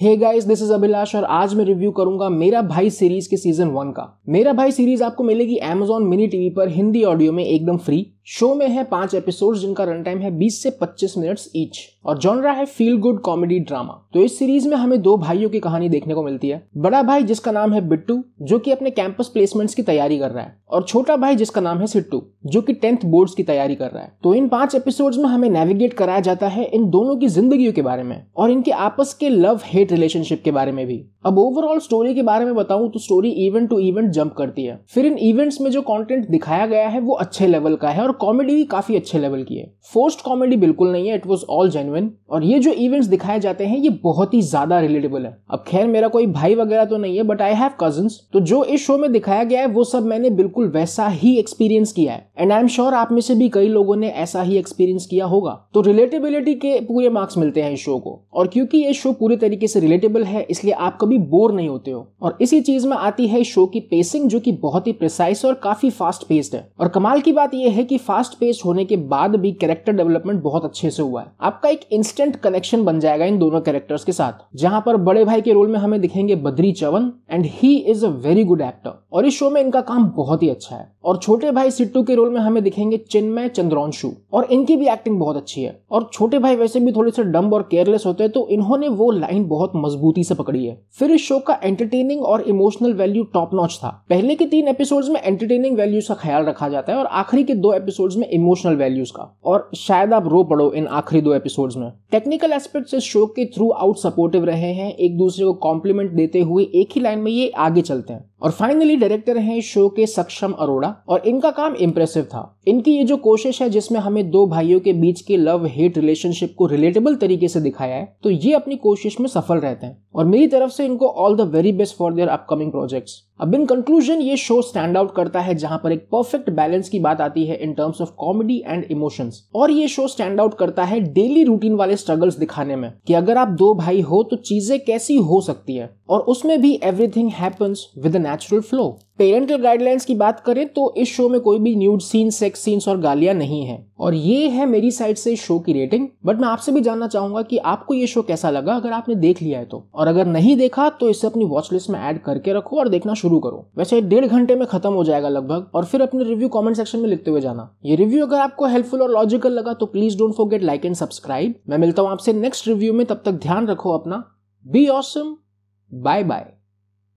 Hey guys, this is Abhilash और आज मैं रिव्यू करूंगा मेरा भाई सीरीज के सीजन 1 का। मेरा भाई सीरीज आपको मिलेगी Amazon मिनी टीवी पर हिंदी ऑडियो में एकदम फ्री। शो में है 5 एपिसोड्स जिनका रन टाइम है 20 से 25 मिनट्स ईच और जॉनरा है फील गुड कॉमेडी ड्रामा। तो इस सीरीज में हमें दो भाइयों की कहानी देखने को मिलती है। बड़ा भाई जिसका नाम है बिट्टू जो कि अपने कैंपस प्लेसमेंट्स की तैयारी कर रहा है और छोटा भाई जिसका नाम है सिट्टू जो कि 10th बोर्ड्स की तैयारी कर रहा है। तो इन 5 एपिसोड्स में हमें नेविगेट कराया जाता है इन दोनों की जिंदगियों के बारे में और इनके आपस के लव हेट रिलेशनशिप के बारे में भी। अब ओवरऑल स्टोरी के बारे में बताऊं तो story event to event jump करती है। फिर इन इवेंट्स में जो कंटेंट दिखाया गया है वो अच्छे लेवल का है और कॉमेडी भी काफी अच्छे लेवल की है। फोर्स्ड कॉमेडी बिल्कुल नहीं है, इट वाज ऑल जेन्युइन। और ये जो इवेंट्स दिखाए जाते हैं ये बहुत ही ज्यादा रिलेटेबल है। अब खैर मेरा कोई भाई वगैरह तो नहीं है बट आई हैव कजिन्स, तो जो इस शो में दिखाया गया है वो सब मैंने बिल्कुल वैसा ही एक्सपीरियंस किया है एंड आई एम श्योर आप में से भी कई लोगों ने ऐसा ही एक्सपीरियंस किया होगा। तो रिलेटेबिलिटी के पूरे मार्क्स मिलते हैं इस शो को। और क्योंकि ये शो पूरे तरीके से रिलेटेबल है इसलिए आप कभी बोर नहीं होते हो। और इसी चीज में आती है शो की पेसिंग जो कि बहुत ही प्रिसाइज और काफी फास्ट पेस्ड है। और कमाल की बात यह है कि फास्ट पेस्ड होने के बाद भी कैरेक्टर डेवलपमेंट बहुत अच्छे से हुआ है। आपका एक इंस्टेंट कनेक्शन बन जाएगा इन दोनों कैरेक्टर्स के साथ। जहां पर बड़े भाई के रोल में हमें दिखेंगे Badri Chavan and he is a very good actor और इस शो में इनका काम बहुत ही अच्छा है। और छोटे भाई सिट्टू के रोल में हमें दिखेंगे चिन्मय चंद्रांशु और इनकी भी एक्टिंग बहुत अच्छी है। और छोटे भाई वैसे भी थोड़े से डम्ब और केयरलेस होते हैं तो इन्होंने वो लाइन बहुत मजबूती से पकड़ी है। फिर इस शो का एंटरटेनिंग और इमोशनल वैल्यू टॉप नॉच था। पहले के 3 एपिसोड्स में एंटरटेनिंग वैल्यूज का ख्याल रखा जाता है और आखिरी के 2 एपिसोड्स में इमोशनल वैल्यूज का। और शायद आप रो पड़ो इन आखिरी 2 एपिसोड्स में। टेक्निकल एस्पेक्ट्स इस शो के थ्रू आउट सपोर्टिव रहे हैं, एक दूसरे को कॉम्प्लीमेंट देते हुए एक ही लाइन में ये आगे चलते हैं। और फाइनली डायरेक्टर हैं इस शो के सक्षम अरोड़ा और इनका काम इंप्रेसिव था। इनकी ये जो कोशिश है जिसमें हमें 2 भाइयों के बीच के लव हेट रिलेशनशिप को रिलेटेबल तरीके से दिखाया है, तो ये अपनी कोशिश में सफल रहते हैं और मेरी तरफ से इनको all the very best for their upcoming projects. अब इन कंक्लूजन ये शो स्टैंड आउट करता है जहां पर एक परफेक्ट बैलेंस की बात आती है in terms of comedy and emotions. और ये शो स्टैंड आउट करता है डेली रूटीन वाले स्ट्रगल्स दिखाने में कि अगर आप 2 भाई हो तो चीजें कैसी हो सकती है और उसमें भी everything happens with a natural flow. Parental guidelines की बात करें तो इस शो में कोई भी न्यूड सीन, सेक्स सीन्स और गालियां नहीं है। और ये है मेरी साइड से शो की रेटिंग। बट मैं आपसे भी जानना चाहूंगा कि आपको ये शो कैसा लगा अगर आपने देख लिया है तो, और अगर नहीं देखा तो इसे अपनी वॉच लिस्ट में ऐड करके रखो और देखना शुरू करो। वैसे 1.5 घंटे में खत्म हो जाएगा लगभग। और फिर अपने रिव्यू कमेंट सेक्शन में लिखते हुए जाना। ये रिव्यू अगर आपको हेल्पफुल और लॉजिकल लगा तो please don't forget like and subscribe. मैं मिलता हूं आपसे नेक्स्ट रिव्यू में, तब तक ध्यान रखो अपना। Be awesome, bye bye.